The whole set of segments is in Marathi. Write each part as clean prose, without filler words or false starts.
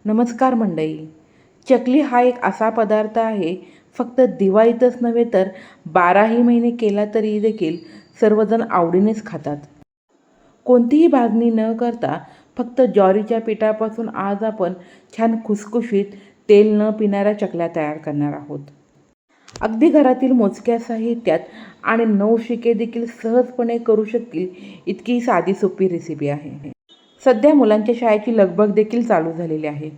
नमस्कार मंडळी. चकली हा एक असा पदार्थ आहे, फक्त दिवाळीतच नव्हे तर 12ही महिने केला तरी देखील सर्वजण आवडीनेच खातात. कोणतीही भाजणी न करता फक्त ज्वारीच्या पिठापासून आज आपण छान खुसखुशीत तेल न पिणाऱ्या चकल्या तयार करणार आहोत. अगदी घरातील मोजक्या साहित्यात आणि 9 शिके देखील सहजपणे करू शकतील इतकी साधी सोपी रेसिपी आहे. सध्या मुलांच्या शाळेची लगबग देखील चालू झालेली आहे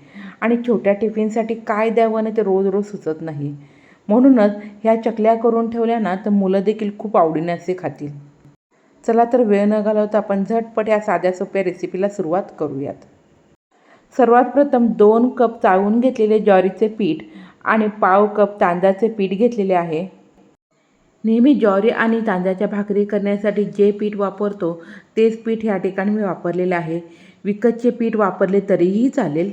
आणि छोट्या टिफिनसाठी काय द्यावं ना ते रोज रोज सुचत नाही. म्हणूनच ह्या चकल्या करून ठेवल्या ना तर मुलं देखील खूप आवडीने असे खातील. चला तर वेळ न घालवता आपण झटपट या साध्या सोप्या रेसिपीला सुरुवात करूयात. सर्वात प्रथम 2 कप चाळून घेतलेले ज्वारीचे पीठ आणि पाव कप तांदळाचे पीठ घेतलेले आहे. नेहमी ज्वारी आणि तांदळाच्या भाकरी करण्यासाठी जे पीठ वापरतो तेच पीठ या ठिकाणी मी वापरलेले आहे. विकतचे पीठ वापरले तरीही चालेल.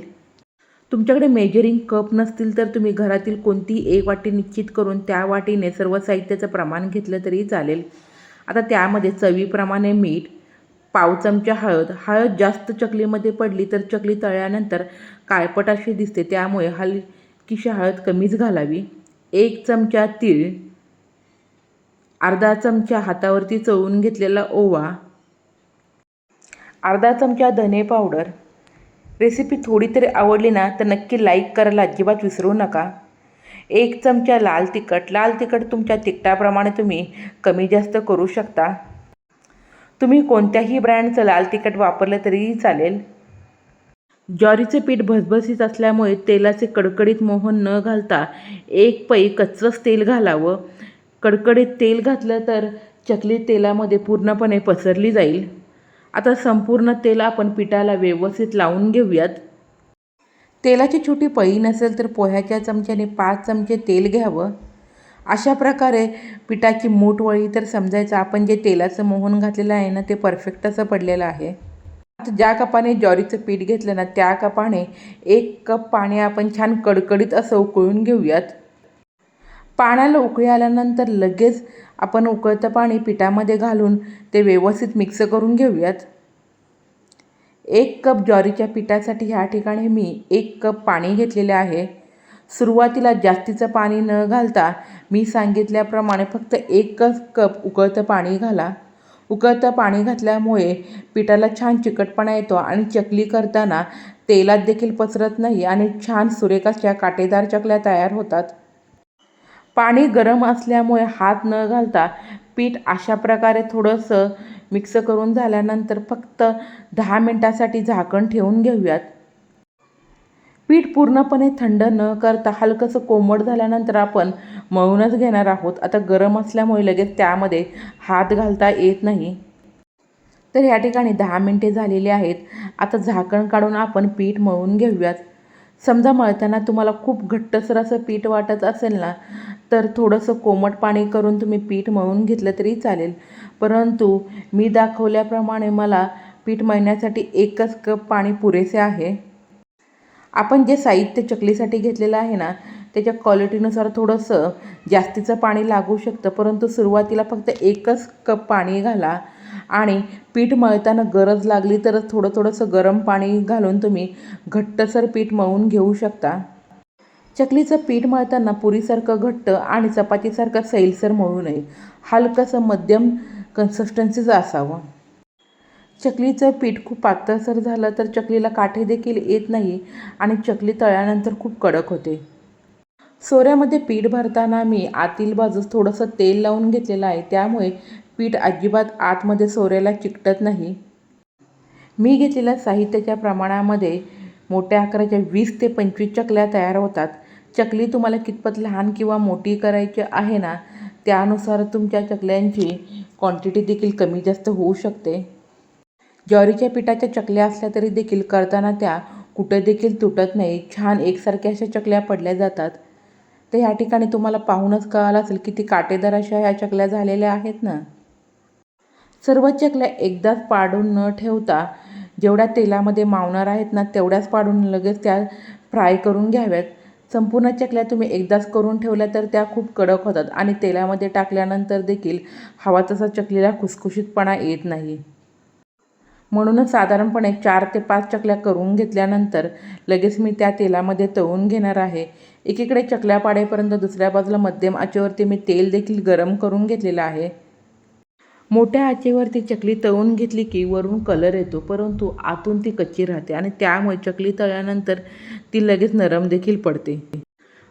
तुमच्याकडे मेजरिंग कप नसतील तर तुम्ही घरातील कोणतीही एक वाटी निश्चित करून त्या वाटीने सर्व साहित्याचं प्रमाण घेतलं तरी चालेल. आता त्यामध्ये चवीप्रमाणे मीठ, पाव चमचा हळद. हळद जास्त चकलीमध्ये पडली तर चकली तळल्यानंतर काळपट अशी दिसते, त्यामुळे हलकीशी हळद कमीच घालावी. 1 चमचा तीळ, अर्धा चमचा हातावरती चोळून घेतलेला ओवा, अर्धा चमचा धने पावडर. रेसिपी थोडी तरी आवडली ना तर नक्की लाईक करायला अजिबात विसरू नका. 1 चमचा लाल तिखट. लाल तिखट तुमच्या तिखटाप्रमाणे तुम्ही कमी जास्त करू शकता. तुम्ही कोणत्याही ब्रँडचं लाल तिखट वापरलं तरीही चालेल. ज्वारीचे पीठ भसभसीत असल्यामुळे तेलाचे कडकडीत मोहन न घालता 1 पै कच्चंच तेल घालावं. कडकडीत तेल घातलं तर चकली तेलामध्ये पूर्णपणे पसरली जाईल. आता संपूर्ण तेल आपण पिठाला व्यवस्थित लावून घेऊयात. तेलाची छोटी पळी नसेल तर पोह्याच्या चमच्याने 5 चमचे तेल घ्यावं. अशा प्रकारे पिठाची मूठ वळली तर समजायचं आपण जे तेलाचं मोहन घातलेलं आहे ना ते परफेक्ट असं पडलेलं आहे. आता ज्या कपाने ज्वारीचं पीठ घेतलं ना त्या कपाने 1 कप पाणी आपण छान कडकडीत असं उकळून घेऊयात. पाण्याला उकळी आल्यानंतर लगेच आपण उकळतं पाणी पिठामध्ये घालून ते व्यवस्थित मिक्स करून घेऊयात. 1 कप ज्वारीच्या पिठासाठी ह्या ठिकाणी मी 1 कप पाणी घेतलेले आहे. सुरुवातीला जास्तीचं पाणी न घालता मी सांगितल्याप्रमाणे फक्त 1 कप उकळतं पाणी घाला. उकळतं पाणी घातल्यामुळे पिठाला छान चिकटपणा येतो आणि चकली करताना तेलात देखील पसरत नाही आणि छान सुरेख अशा काटेदार चकल्या तयार होतात. पाणी गरम असल्यामुळे हात न घालता पीठ अशा प्रकारे थोडंसं मिक्स करून झाल्यानंतर फक्त 10 मिनिटांसाठी झाकण ठेवून घेऊयात. पीठ पूर्णपणे थंड न करता हलकंसं कोमट झाल्यानंतर आपण मळूनच घेणार आहोत. आता गरम असल्यामुळे लगेच त्यामध्ये हात घालता येत नाही. तर या ठिकाणी 10 मिनिटे झालेली आहेत. आता झाकण काढून आपण पीठ मळून घेऊयात. समजा मळताना तुम्हाला खूप घट्टसर असं पीठ वाटत असेल ना तर थोडंसं कोमट पाणी करून तुम्ही पीठ मळून घेतलं तरी चालेल. परंतु मी दाखवल्याप्रमाणे मला पीठ मळण्यासाठी 1 कप पाणी पुरेसे आहे. आपण जे साहित्य चकलीसाठी घेतलेलं आहे ना त्याच्या क्वालिटीनुसार थोडंसं जास्तीचं पाणी लागू शकतं, परंतु सुरुवातीला फक्त 1 कप पाणी घाला आणि पीठ मळताना गरज लागली तर थोडंसं गरम पाणी घालून तुम्ही घट्टसर पीठ मळून घेऊ शकता. चकलीचं पीठ मळताना पुरीसारखं घट्ट आणि चपातीसारखं सैलसर मळू नये. हलकंसं मध्यम कन्सिस्टन्सीचं असावं. चकलीचं पीठ खूप पातळसर झालं तर चकलीला काठे देखील येत नाही आणि चकली तळल्यानंतर खूप कडक होते. सोऱ्यामध्ये पीठ भरताना मी आतील बाजूस थोडंसं तेल लावून घेतलेलं आहे, त्यामुळे पीठ अजिबात आतमध्ये सोऱ्याला चिकटत नाही. मी घेतलेल्या साहित्याच्या प्रमाणामध्ये मोठ्या आकाराच्या 20 ते 25 चकल्या तयार होतात. चकली तुम्हाला कितपत लहान किंवा मोठी करायची आहे ना त्यानुसार तुमच्या चकल्यांची क्वांटिटी देखील कमी जास्त होऊ शकते. ज्वारीच्या पिठाच्या चकल्या असल्या तरी देखील करताना त्या कुठे देखील तुटत नाही. छान एकसारख्या अशा चकल्या पडल्या जातात. तर ह्या ठिकाणी तुम्हाला पाहूनच कळालं असेल किती काटेदार अशा ह्या चकल्या झालेल्या आहेत ना. सर्व चकल्या एकदाच पाडून न ठेवता जेवढ्या तेलामध्ये मावणार आहेत ना तेवढ्याच पाडून लगेच त्या फ्राय करून घ्याव्यात. संपूर्ण चकल्या तुम्ही एकदाच करून ठेवल्या तर त्या खूप कडक होतात आणि तेलामध्ये टाकल्यानंतर देखील हवा तसा चकलीला खुसखुशीतपणा येत नाही. म्हणूनच साधारणपणे 4 ते 5 चकल्या करून घेतल्यानंतर लगेच मी त्या तेलामध्ये तळून घेणार आहे. एकीकडे चकल्या पाडेपर्यंत दुसऱ्या बाजूला मध्यम आचेवरती मी तेल देखील गरम करून घेतलेलं आहे. मोठ्या आचेवरती चकली तळून घेतली की वरून कलर येतो, परंतु आतून ती कच्ची राहते आणि त्यामुळे चकली तळल्यानंतर ती लगेच नरम देखील पडते.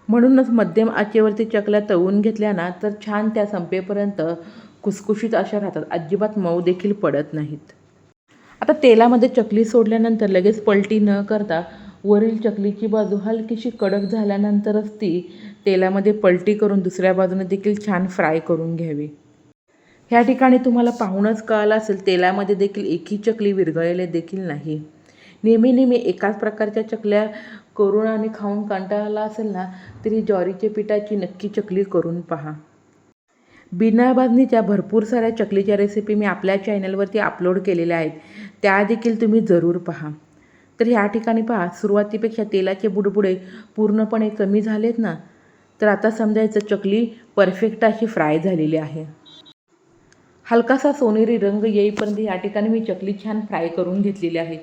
म्हणूनच मध्यम आचेवरती चकल्या तळून घेतल्या ना तर छान त्या संपेपर्यंत खुसखुशीत अशा राहतात, अजिबात मऊ देखील पडत नाहीत. आता तेलामध्ये चकली सोडल्यानंतर लगेच पलटी न करता वरील चकलीची बाजू हलकीशी कडक झाल्यानंतरच ती तेलामध्ये पलटी करून दुसऱ्या बाजूने देखील छान फ्राय करून घ्यावी. ह्या ठिकाणी तुम्हाला पाहूनच कळालं असेल, तेलामध्ये देखील एकही चकली विरघळलेली देखील नाही. नेहमी एकाच प्रकारच्या चकल्या करून आणि खाऊन कंटाळा असेल ना, तरी ज्वारीच्या पिठाची नक्की चकली करून पहा. बिना भाजणीच्या भरपूर साऱ्या चकलीच्या रेसिपी मी आपल्या चॅनलवरती अपलोड केलेल्या आहेत, त्या देखील तुम्ही जरूर पहा. तर ह्या ठिकाणी पहा, सुरुवातीपेक्षा तेलाचे बुडबुडे पूर्णपणे कमी झालेत ना, तर आता समजायचं चकली परफेक्ट अशी फ्राय झालेली आहे. हलकासा सोनेरी रंग येईपर्यंत या ठिकाणी मी चकली छान फ्राय करून घेतलेली आहे.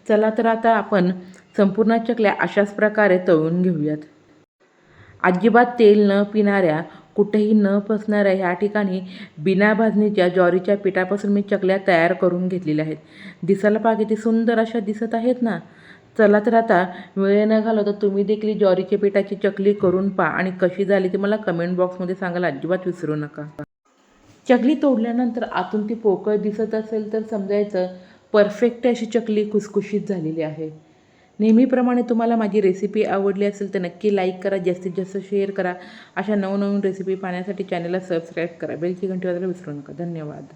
चला तर आता आपण संपूर्ण चकल्या अशाच प्रकारे तळून घेऊयात. अजिबात तेल न पिणाऱ्या, कुठेही न फसणाऱ्या ह्या ठिकाणी बिना भाजणीच्या ज्वारीच्या पिठापासून मी चकल्या तयार करून घेतलेल्या आहेत. दिसायला पहा किती सुंदर अशा दिसत आहेत ना. चला तर आता वेळ न घालवता तुम्ही देखील ज्वारीच्या पिठाची चकली करून पहा आणि कशी झाली ते मला कमेंट बॉक्समध्ये सांगायला अजिबात विसरू नका. चकली तोडल्यानंतर आतून ती पोकळ दिसत असेल तर समजायचं परफेक्ट अशी चकली खुसखुशीत झालेली आहे. नेहमीप्रमाणे तुम्हाला माझी रेसिपी आवडली असेल तर नक्की लाईक करा, जास्तीत जास्त शेअर करा. अशा नवनवीन रेसिपी पाहण्यासाठी चॅनलला सबस्क्राईब करा, बेलची घंटी वाजवायला विसरू नका. धन्यवाद.